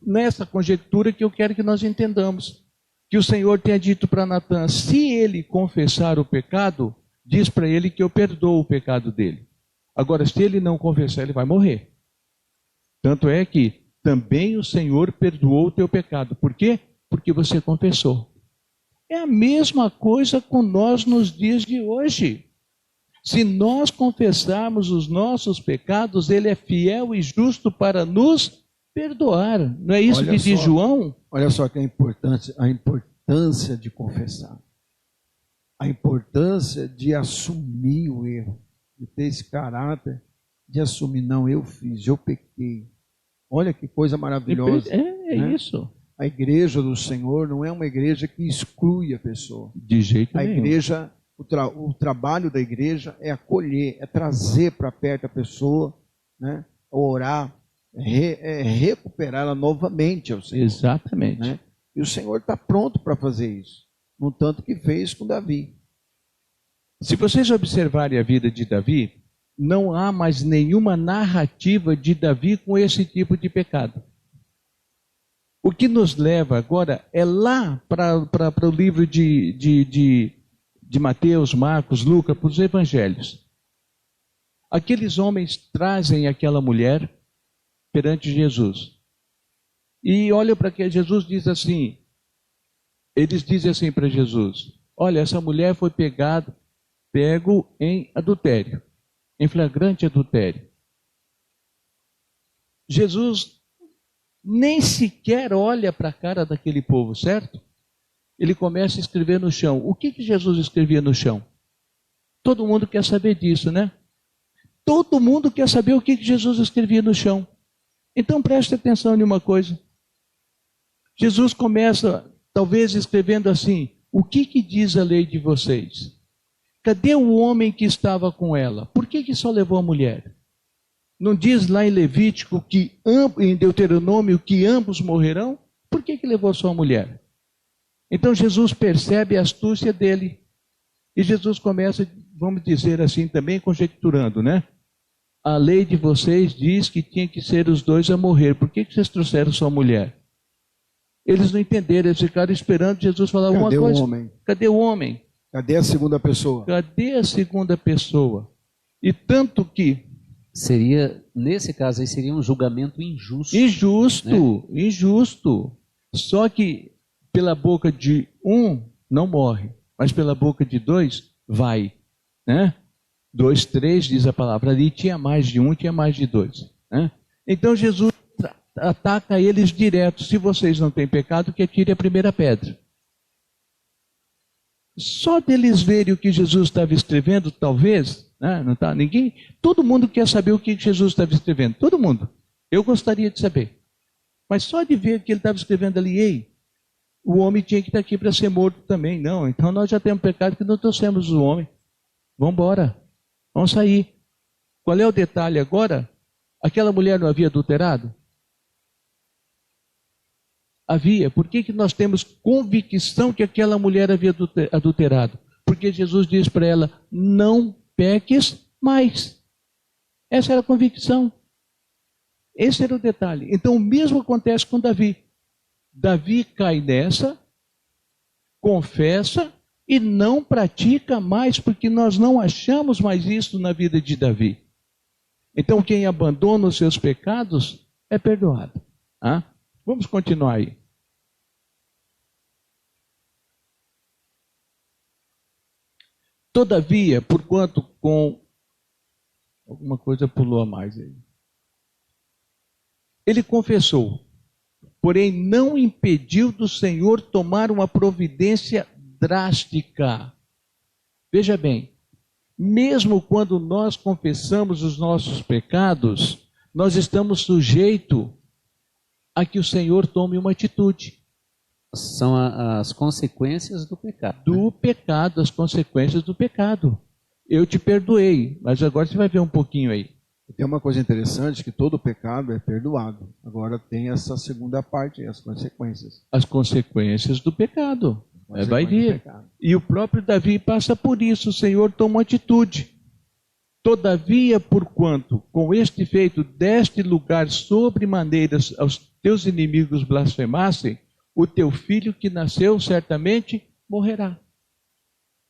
nessa conjectura que eu quero que nós entendamos, que o Senhor tenha dito para Natã: se ele confessar o pecado, diz para ele que eu perdoo o pecado dele. Agora, se ele não confessar, ele vai morrer. Tanto é que também o Senhor perdoou o teu pecado. Por quê? Porque você confessou. É a mesma coisa com nós nos dias de hoje. Se nós confessarmos os nossos pecados, ele é fiel e justo para nos perdoar. Não é isso que diz João? Olha só que a importância de confessar. A importância de assumir o erro. De ter esse caráter de assumir: não, eu fiz, eu pequei. Olha que coisa maravilhosa. É isso. A igreja do Senhor não é uma igreja que exclui a pessoa. De jeito nenhum. A igreja, o trabalho da igreja é acolher, é trazer para perto a pessoa, né? Orar, recuperá-la novamente ao Senhor. Exatamente. Né? E o Senhor está pronto para fazer isso. No tanto que fez com Davi. Se vocês observarem a vida de Davi, não há mais nenhuma narrativa de Davi com esse tipo de pecado. O que nos leva agora é lá para o livro de Mateus, Marcos, Lucas, para os evangelhos. Aqueles homens trazem aquela mulher perante Jesus. E olha para que Jesus diz assim, eles dizem assim para Jesus: olha, essa mulher foi pego em adultério, em flagrante adultério. Jesus nem sequer olha para a cara daquele povo, certo? Ele começa a escrever no chão. O que Jesus escrevia no chão? Todo mundo quer saber disso, né? Todo mundo quer saber o que Jesus escrevia no chão. Então preste atenção em uma coisa. Jesus começa, talvez, escrevendo assim: o que diz a lei de vocês? Cadê o homem que estava com ela? Por que só levou a mulher? Não diz lá em Levítico, em Deuteronômio, que ambos morrerão? Por que levou só a mulher? Então Jesus percebe a astúcia dele. E Jesus começa, vamos dizer assim, também conjecturando, né? a lei de vocês diz que tinha que ser os dois a morrer. Por que vocês trouxeram só a mulher? Eles não entenderam, eles ficaram esperando Jesus falar alguma coisa. Cadê o homem? Cadê o homem? Cadê a segunda pessoa? Cadê a segunda pessoa? E tanto que... Seria, nesse caso aí, seria um julgamento injusto. Injusto, né? Injusto. Só que pela boca de um não morre, mas pela boca de dois vai, né? 2, 3 diz a palavra. Ali tinha mais de um, tinha mais de dois, né? Então Jesus ataca eles direto. Se vocês não têm pecado, que atire a primeira pedra. Só deles verem o que Jesus estava escrevendo, talvez, né? Não tá, ninguém, todo mundo quer saber o que Jesus estava escrevendo, todo mundo. Eu gostaria de saber. Mas só de ver que ele estava escrevendo ali, ei, o homem tinha que estar aqui para ser morto também. Não, então nós já temos pecado que não trouxemos o homem. Vamos embora, vamos sair. Qual é o detalhe agora? Aquela mulher não havia adulterado? Havia. Por que nós temos convicção que aquela mulher havia adulterado? Porque Jesus diz para ela, não peques mais. Essa era a convicção. Esse era o detalhe. Então o mesmo acontece com Davi. Davi cai nessa, confessa e não pratica mais, porque nós não achamos mais isso na vida de Davi. Então quem abandona os seus pecados é perdoado. Ah? Vamos continuar aí. Todavia, porquanto com... Alguma coisa pulou a mais aí. Ele confessou, porém não impediu do Senhor tomar uma providência drástica. Veja bem, mesmo quando nós confessamos os nossos pecados, nós estamos sujeitos a que o Senhor tome uma atitude. São as consequências do pecado. Do pecado, as consequências do pecado. Eu te perdoei, mas agora você vai ver um pouquinho aí. Tem uma coisa interessante, que todo pecado é perdoado. Agora tem essa segunda parte, as consequências. As consequências do pecado. Vai vir. E o próprio Davi passa por isso. O Senhor toma atitude. Todavia, porquanto com este feito deste lugar sobremaneiras aos teus inimigos blasfemassem, o teu filho que nasceu certamente morrerá.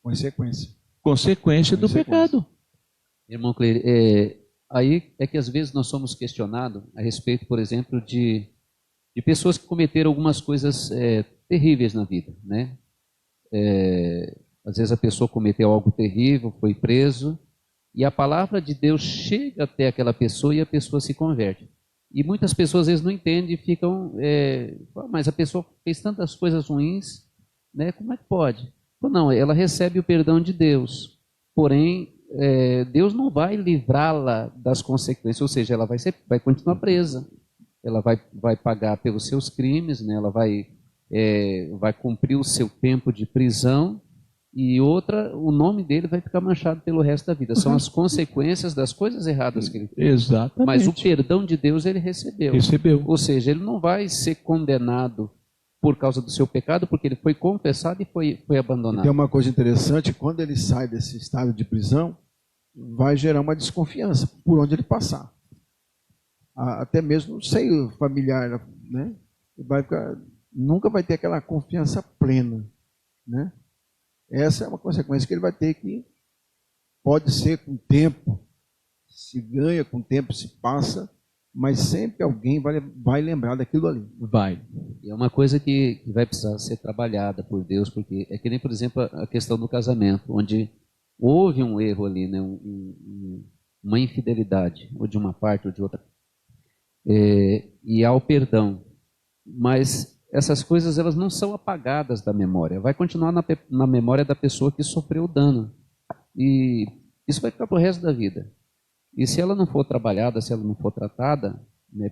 Consequência. Consequência do pecado. Irmão Cleide, aí é que às vezes nós somos questionados a respeito, por exemplo, de pessoas que cometeram algumas coisas terríveis na vida, né? Às vezes a pessoa cometeu algo terrível, foi preso, e a palavra de Deus chega até aquela pessoa e a pessoa se converte. E muitas pessoas às vezes não entendem e ficam, mas a pessoa fez tantas coisas ruins, né? Como é que pode? Não, ela recebe o perdão de Deus, porém Deus não vai livrá-la das consequências, ou seja, ela vai continuar presa, ela vai pagar pelos seus crimes, né? Ela vai cumprir o seu tempo de prisão, e o nome dele vai ficar manchado pelo resto da vida. São as consequências das coisas erradas que ele fez. Exatamente. Mas o perdão de Deus ele recebeu. Ou seja, ele não vai ser condenado por causa do seu pecado, porque ele foi confessado e foi abandonado. E tem uma coisa interessante, quando ele sai desse estado de prisão, vai gerar uma desconfiança por onde ele passar. Até mesmo no seio familiar, né? Nunca vai ter aquela confiança plena, né? Essa é uma consequência que ele vai ter, que pode ser com o tempo, se ganha com o tempo, se passa, mas sempre alguém vai lembrar daquilo ali. Vai. E é uma coisa que vai precisar ser trabalhada por Deus, porque é que nem, por exemplo, a questão do casamento, onde houve um erro ali, né? Uma infidelidade, ou de uma parte ou de outra, e há o perdão, mas essas coisas elas não são apagadas da memória, vai continuar na memória da pessoa que sofreu o dano, e isso vai ficar para o resto da vida. E se ela não for trabalhada, se ela não for tratada, né,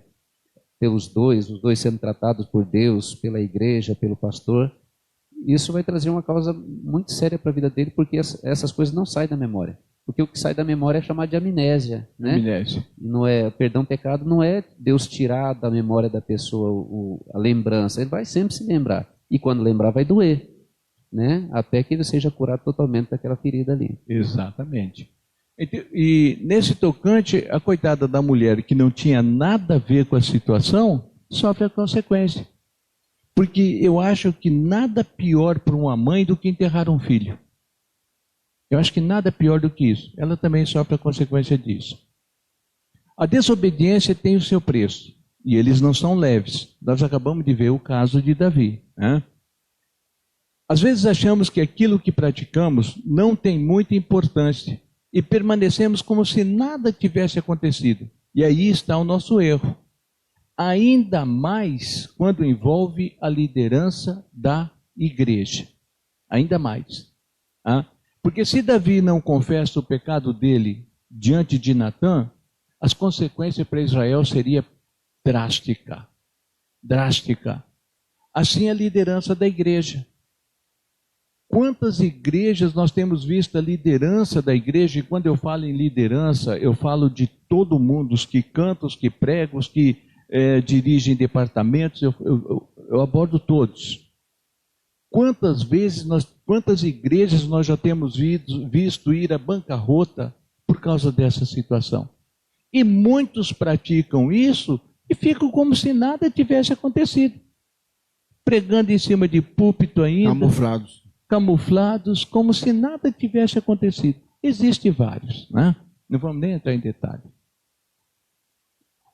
os dois sendo tratados por Deus, pela igreja, pelo pastor, isso vai trazer uma causa muito séria para a vida dele, porque essas coisas não saem da memória. Porque o que sai da memória é chamado de amnésia, né? Amnésia. Não é, perdão, pecado não é Deus tirar da memória da pessoa a lembrança. Ele vai sempre se lembrar. E quando lembrar vai doer, né? Até que ele seja curado totalmente daquela ferida ali. Exatamente. E nesse tocante, a coitada da mulher que não tinha nada a ver com a situação, sofre a consequência. Porque eu acho que nada pior para uma mãe do que enterrar um filho. Eu acho que nada pior do que isso. Ela também sofre a consequência disso. A desobediência tem o seu preço. E eles não são leves. Nós acabamos de ver o caso de Davi, né? Às vezes achamos que aquilo que praticamos não tem muita importância e permanecemos como se nada tivesse acontecido. E aí está o nosso erro. Ainda mais quando envolve a liderança da igreja. Ainda mais. Porque se Davi não confessa o pecado dele diante de Natã, as consequências para Israel seriam drástica. Assim é a liderança da igreja. Quantas igrejas nós temos visto a liderança da igreja, e quando eu falo em liderança, eu falo de todo mundo, os que cantam, os que pregam, os que dirigem departamentos, eu abordo todos. Quantas igrejas nós já temos visto ir à bancarrota por causa dessa situação? E muitos praticam isso e ficam como se nada tivesse acontecido. Pregando em cima de púlpito ainda. Camuflados, como se nada tivesse acontecido. Existem vários, né? Não vamos nem entrar em detalhe.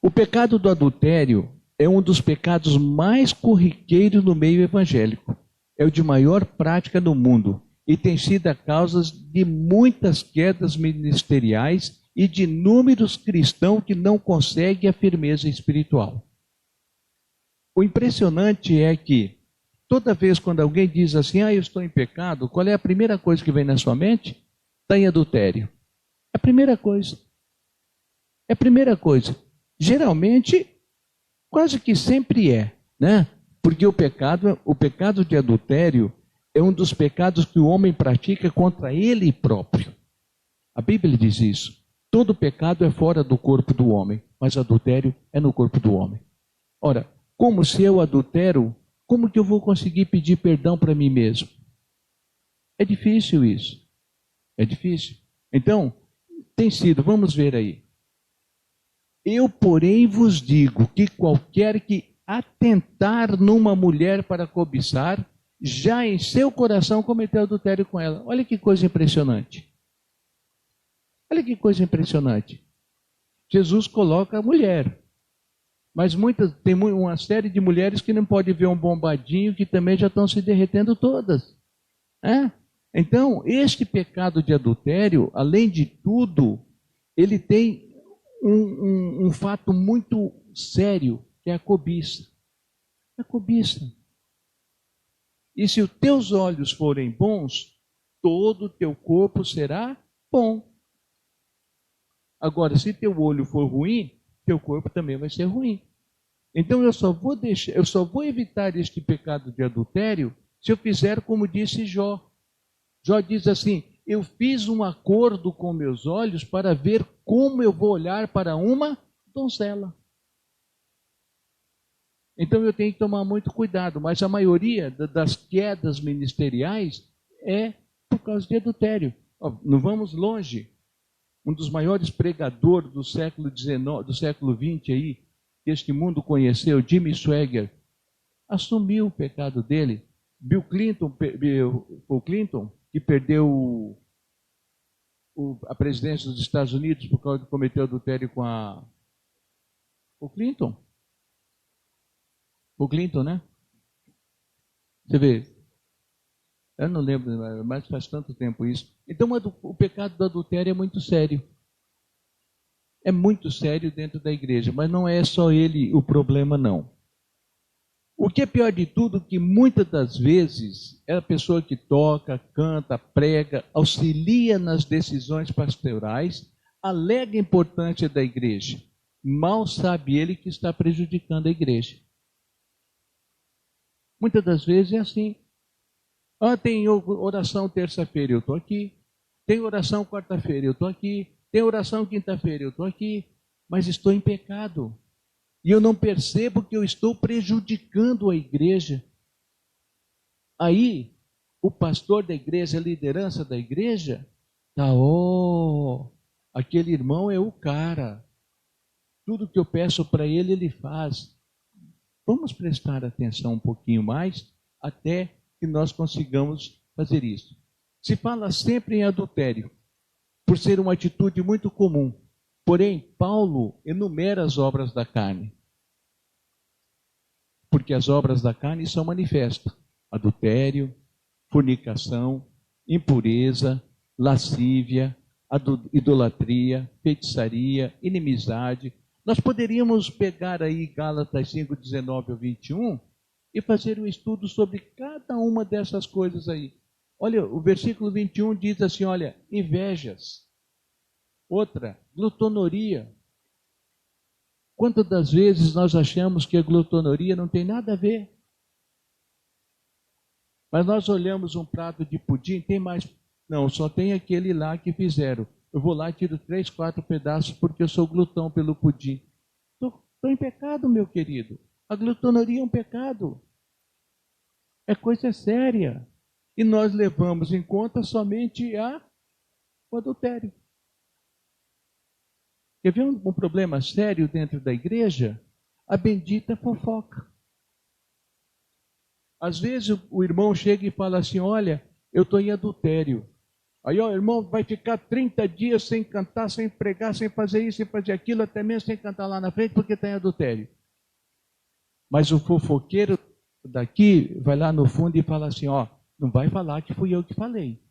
O pecado do adultério é um dos pecados mais corriqueiros no meio evangélico. É o de maior prática no mundo e tem sido a causa de muitas quedas ministeriais e de inúmeros cristãos que não conseguem a firmeza espiritual. O impressionante é que toda vez quando alguém diz assim, eu estou em pecado, qual é a primeira coisa que vem na sua mente? Está em adultério. É a primeira coisa. É a primeira coisa. Geralmente, quase que sempre né? Porque o pecado de adultério é um dos pecados que o homem pratica contra ele próprio. A Bíblia diz isso. Todo pecado é fora do corpo do homem, mas adultério é no corpo do homem. Ora, como se eu adultero, como que eu vou conseguir pedir perdão para mim mesmo? É difícil isso. É difícil. Então, tem sido, vamos ver aí. Eu, porém, vos digo que qualquer que atentar numa mulher para cobiçar, já em seu coração cometeu adultério com ela. Olha que coisa impressionante. Olha que coisa impressionante. Jesus coloca a mulher. Mas tem uma série de mulheres que não podem ver um bombadinho que também já estão se derretendo todas. Então, este pecado de adultério, além de tudo, ele tem um fato muito sério, que é a cobiça. A cobiça. E se os teus olhos forem bons, todo o teu corpo será bom. Agora, se teu olho for ruim, teu corpo também vai ser ruim. Então eu só vou evitar este pecado de adultério se eu fizer como disse Jó. Jó diz assim: eu fiz um acordo com meus olhos para ver como eu vou olhar para uma donzela. Então eu tenho que tomar muito cuidado, mas a maioria das quedas ministeriais é por causa de adultério. Não vamos longe. Um dos maiores pregadores do século XIX, do século XX aí, que este mundo conheceu, Jimmy Swaggart, assumiu o pecado dele. Bill Clinton, que perdeu a presidência dos Estados Unidos por causa de cometer adultério com o Clinton. O Clinton, né? Você vê, eu não lembro, mas faz tanto tempo isso. Então o pecado do adultério é muito sério. É muito sério dentro da igreja, mas não é só ele o problema, não. O que é pior de tudo, que muitas das vezes é a pessoa que toca, canta, prega, auxilia nas decisões pastorais, alega a importância da igreja. Mal sabe ele que está prejudicando a igreja. Muitas das vezes é assim. Tem oração terça-feira, eu estou aqui. Tem oração quarta-feira, eu estou aqui. Tem oração quinta-feira, eu estou aqui. Mas estou em pecado. E eu não percebo que eu estou prejudicando a igreja. Aí, o pastor da igreja, a liderança da igreja, está aquele irmão é o cara. Tudo que eu peço para ele, ele faz. Vamos prestar atenção um pouquinho mais até que nós consigamos fazer isso. Se fala sempre em adultério, por ser uma atitude muito comum. Porém, Paulo enumera as obras da carne. Porque as obras da carne são manifestas: adultério, fornicação, impureza, lascívia, idolatria, feitiçaria, inimizade. Nós poderíamos pegar aí Gálatas 5, 19 ao 21 e fazer um estudo sobre cada uma dessas coisas aí. Olha, o versículo 21 diz assim, olha, invejas. Outra, glutonaria. Quantas das vezes nós achamos que a glutonaria não tem nada a ver? Mas nós olhamos um prato de pudim, tem mais? Não, só tem aquele lá que fizeram. Eu vou lá e tiro 3, 4 pedaços porque eu sou glutão pelo pudim. Estou em pecado, meu querido. A glutonaria é um pecado. É coisa séria. E nós levamos em conta somente o adultério. Quer ver um problema sério dentro da igreja? A bendita fofoca. Às vezes o irmão chega e fala assim, olha, eu estou em adultério. Aí o irmão vai ficar 30 dias sem cantar, sem pregar, sem fazer isso, sem fazer aquilo, até mesmo sem cantar lá na frente, porque está em adultério. Mas o fofoqueiro daqui vai lá no fundo e fala assim, ó, não vai falar que fui eu que falei.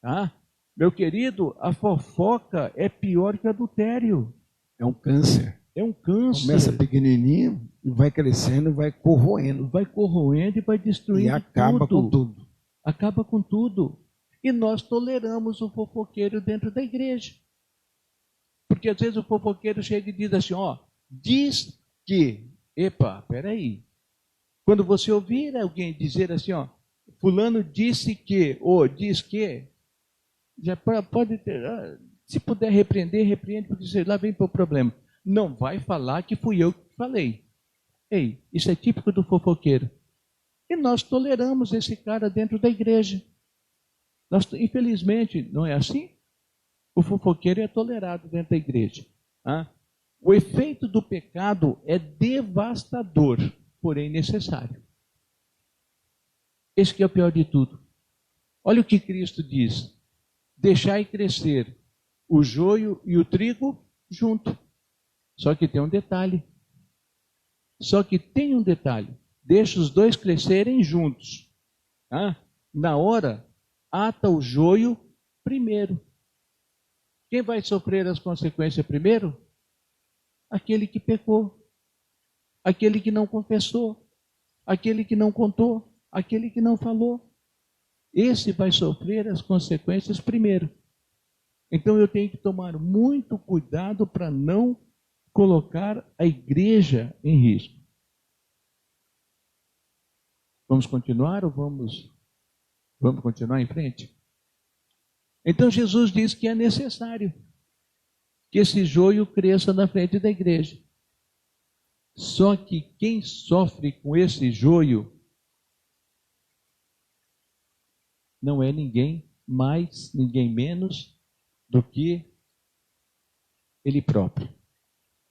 Tá? Meu querido, a fofoca é pior que o adultério. É um câncer. É um câncer. Começa pequenininho e vai crescendo, vai corroendo. Vai corroendo e vai destruindo e acaba tudo. com tudo. Acaba com tudo. E nós toleramos o fofoqueiro dentro da igreja. Porque às vezes o fofoqueiro chega e diz assim, ó, diz que, epa, peraí. Quando você ouvir alguém dizer assim, ó, fulano disse que, ou diz que, já pode ter, se puder repreender, repreende, porque sei lá vem para o problema. Não vai falar que fui eu que falei. Ei, isso é típico do fofoqueiro. E nós toleramos esse cara dentro da igreja. Nós, infelizmente, não é assim? O fofoqueiro é tolerado dentro da igreja. O efeito do pecado é devastador, porém necessário. Esse que é o pior de tudo. Olha o que Cristo diz. Deixai crescer o joio e o trigo junto. Só que tem um detalhe. Deixa os dois crescerem juntos. Na hora, ata o joio primeiro. Quem vai sofrer as consequências primeiro? Aquele que pecou. Aquele que não confessou. Aquele que não contou. Aquele que não falou. Esse vai sofrer as consequências primeiro. Então eu tenho que tomar muito cuidado para não colocar a igreja em risco. Vamos continuar ou vamos continuar em frente? Então Jesus diz que é necessário que esse joio cresça na frente da igreja. Só que quem sofre com esse joio não é ninguém mais, ninguém menos do que ele próprio.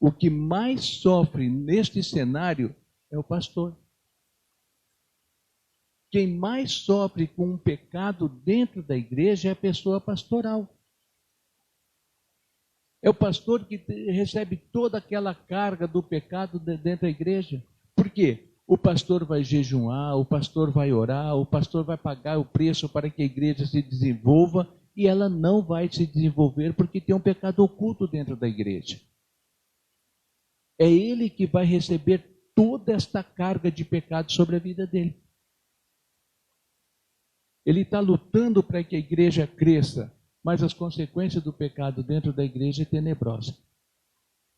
O que mais sofre neste cenário é o pastor. Quem mais sofre com um pecado dentro da igreja é a pessoa pastoral. É o pastor que recebe toda aquela carga do pecado dentro da igreja. Por quê? O pastor vai jejuar, o pastor vai orar, o pastor vai pagar o preço para que a igreja se desenvolva e ela não vai se desenvolver porque tem um pecado oculto dentro da igreja. É ele que vai receber toda esta carga de pecado sobre a vida dele. Ele está lutando para que a igreja cresça, mas as consequências do pecado dentro da igreja é tenebrosa.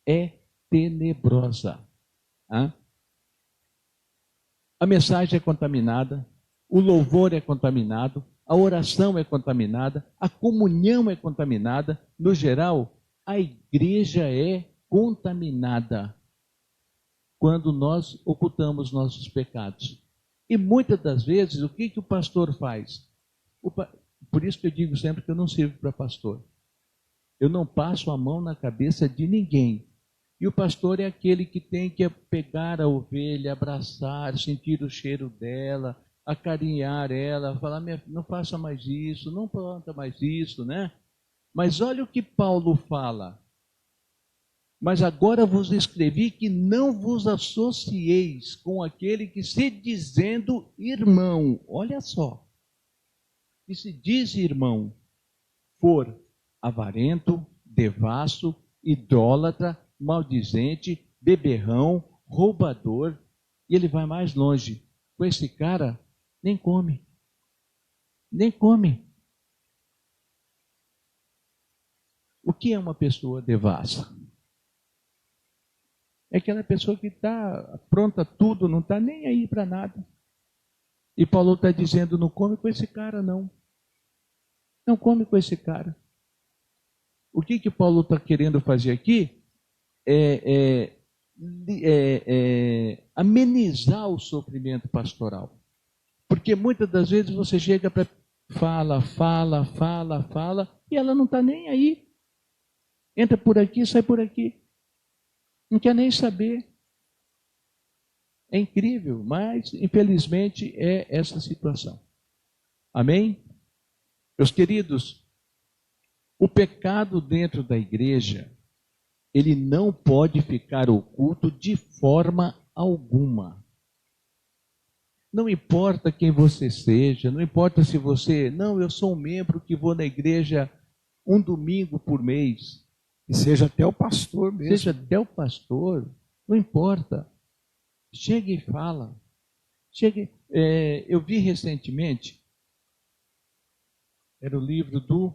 É tenebrosa. A mensagem é contaminada, o louvor é contaminado, a oração é contaminada, a comunhão é contaminada. No geral, a igreja é contaminada quando nós ocultamos nossos pecados. E muitas das vezes, o que o pastor faz? Por isso que eu digo sempre que eu não sirvo para pastor. Eu não passo a mão na cabeça de ninguém. E o pastor é aquele que tem que pegar a ovelha, abraçar, sentir o cheiro dela, acarinhar ela, falar, não faça mais isso, não planta mais isso, né? Mas olha o que Paulo fala. Mas agora vos escrevi que não vos associeis com aquele que se dizendo irmão, olha só, que se diz irmão, for avarento, devasso, idólatra, maldizente, beberrão, roubador, e ele vai mais longe. Com esse cara, nem come. Nem come. O que é uma pessoa devassa? É aquela pessoa que está pronta a tudo, não está nem aí para nada. E Paulo está dizendo, não come com esse cara, não. Não come com esse cara. O que Paulo está querendo fazer aqui amenizar o sofrimento pastoral. Porque muitas das vezes você chega para fala, e ela não está nem aí. Entra por aqui, sai por aqui. Não quer nem saber. É incrível, mas infelizmente é essa situação. Amém? Meus queridos, o pecado dentro da igreja, ele não pode ficar oculto de forma alguma. Não importa quem você seja, não importa se você... Não, eu sou um membro que vou na igreja um domingo por mês. E seja até o pastor mesmo. Seja até o pastor, não importa. Chega e fala. Eu vi recentemente, era o livro do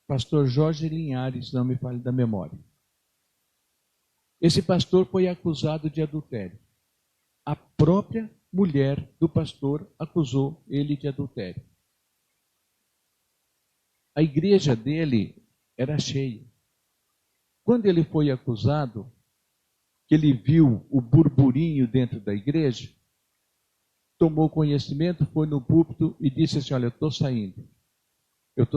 pastor Jorge Linhares, não me fale da memória. Esse pastor foi acusado de adultério. A própria mulher do pastor acusou ele de adultério. A igreja dele era cheia. Quando ele foi acusado, que ele viu o burburinho dentro da igreja, tomou conhecimento, foi no púlpito e disse assim, olha, eu estou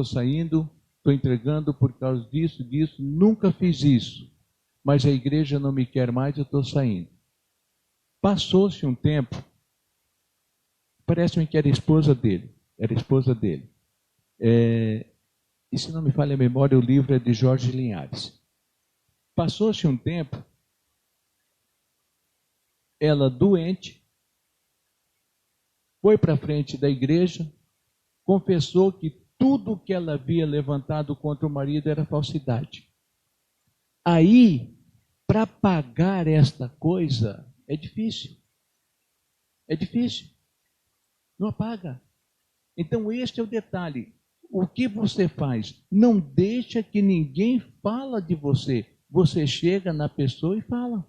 saindo, estou entregando por causa disso, nunca fiz isso, mas a igreja não me quer mais, eu estou saindo. Passou-se um tempo, parece-me que era a esposa dele, e se não me falha a memória, o livro é de Jorge Linhares. Passou-se um tempo, ela doente, foi para frente da igreja, confessou que tudo que ela havia levantado contra o marido era falsidade. Aí, para pagar esta coisa, é difícil. É difícil. Não apaga. Então, este é o detalhe. O que você faz? Não deixa que ninguém fala de você. Você chega na pessoa e fala.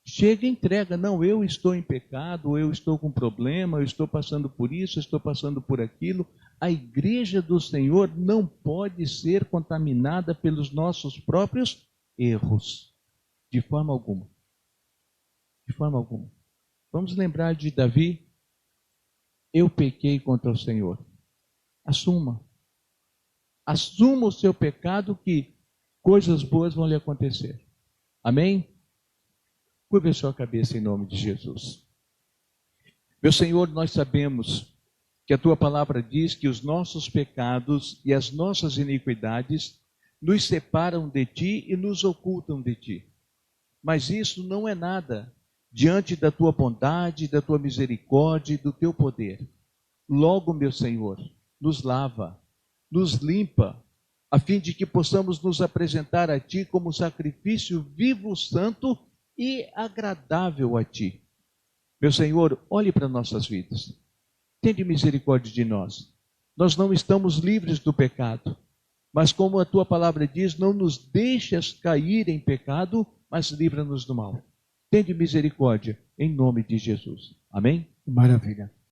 Chega e entrega. Não, eu estou em pecado, eu estou com problema, eu estou passando por isso, estou passando por aquilo. A igreja do Senhor não pode ser contaminada pelos nossos próprios erros. De forma alguma. De forma alguma. Vamos lembrar de Davi. Eu pequei contra o Senhor. Assuma. Assuma o seu pecado que coisas boas vão lhe acontecer. Amém? Curve a sua cabeça em nome de Jesus. Meu Senhor, nós sabemos que a Tua palavra diz que os nossos pecados e as nossas iniquidades nos separam de Ti e nos ocultam de Ti. Mas isso não é nada diante da Tua bondade, da Tua misericórdia e do Teu poder. Logo, meu Senhor, nos lava, nos limpa, a fim de que possamos nos apresentar a Ti como sacrifício vivo, santo e agradável a Ti. Meu Senhor, olhe para nossas vidas. Tende misericórdia de nós. Nós não estamos livres do pecado, mas como a Tua palavra diz, não nos deixas cair em pecado, mas livra-nos do mal. Tende misericórdia, em nome de Jesus. Amém? Maravilha.